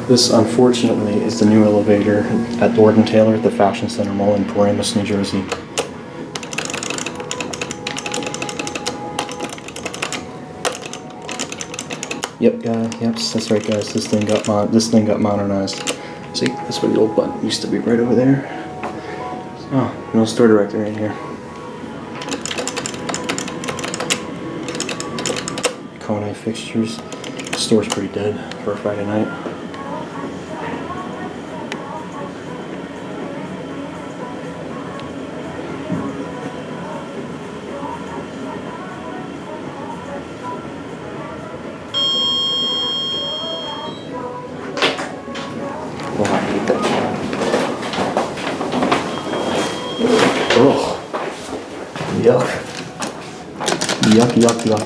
This, unfortunately, is the new elevator at Lord & Taylor at the Fashion Center Mall in Paramus, New Jersey. Yep, that's right, guys. This thing got modernized. See, that's where the old button used to be, right over there. Oh, no store director in here. Kone fixtures. The store's pretty dead for a Friday night. Oh, I hate that. Ugh. Yuck.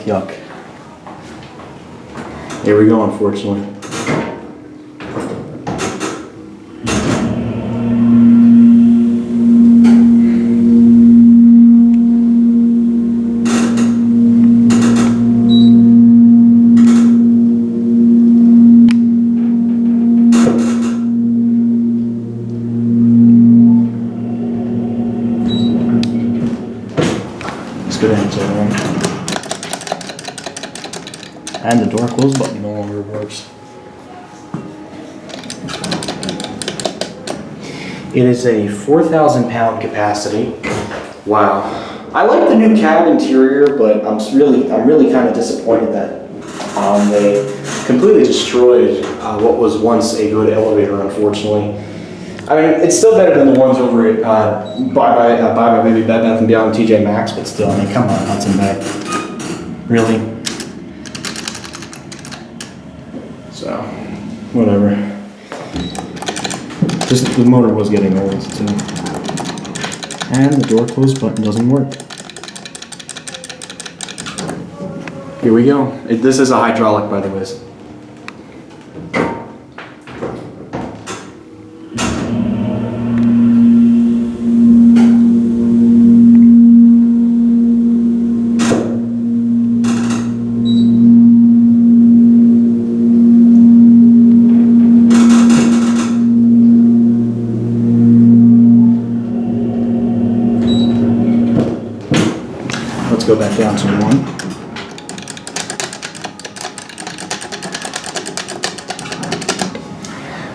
Yuck. Here we go, unfortunately. Good answer, man. And the door close button no longer works. It is a 4,000 pound capacity. Wow. I like the new cab interior, but I'm really kind of disappointed that they completely destroyed what was once a good elevator, unfortunately. I mean, it's still better than the ones over at Buy My Baby Bed Bath & Beyond TJ Maxx, but still, I mean, come on, Hudson Bay. Really? So, whatever. Just, the motor was getting old, too. And the door close button doesn't work. Here we go. This is a hydraulic, by the way. Let's go back down to 1.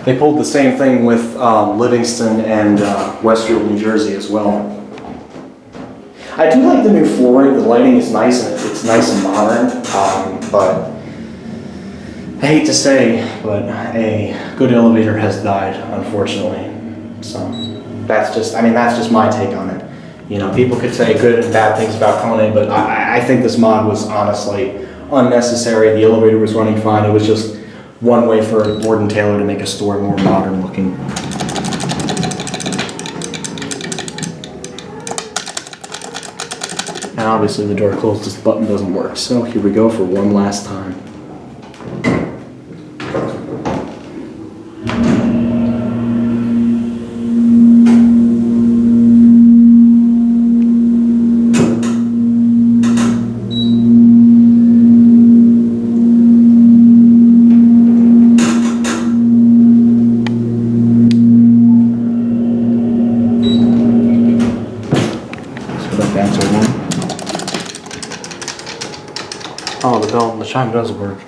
They pulled the same thing with Livingston and Westfield, New Jersey as well. I do like the new flooring. The lighting is nice and it's nice and modern, but I hate to say, but a good elevator has died, unfortunately. So that's just my take on it. You know, people could say good and bad things about Kone, but I think this mod was honestly unnecessary. The elevator was running fine. It was just one way for Lord & Taylor to make a store more modern looking. And obviously the door closed, this button doesn't work. So here we go for one last time. Answer 1. Oh, the bell, the chime does work.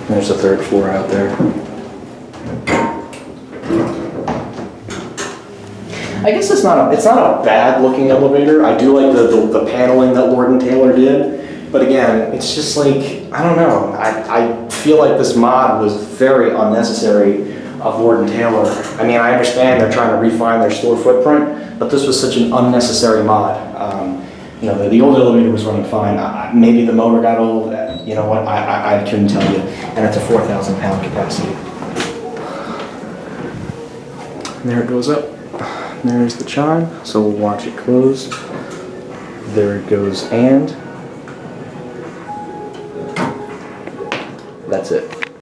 There's the 3rd floor out there. I guess it's not a bad looking elevator. I do like the paneling that Lord & Taylor did, but again, it's just like, I don't know. I feel like this mod was very unnecessary of Lord & Taylor. I mean, I understand they're trying to refine their store footprint, but this was such an unnecessary mod. You know, the old elevator was running fine. Maybe the motor got old. You know what? I couldn't tell you. And it's a 4,000 pound capacity. And there it goes up. There's the chime. So we'll watch it close. There it goes, and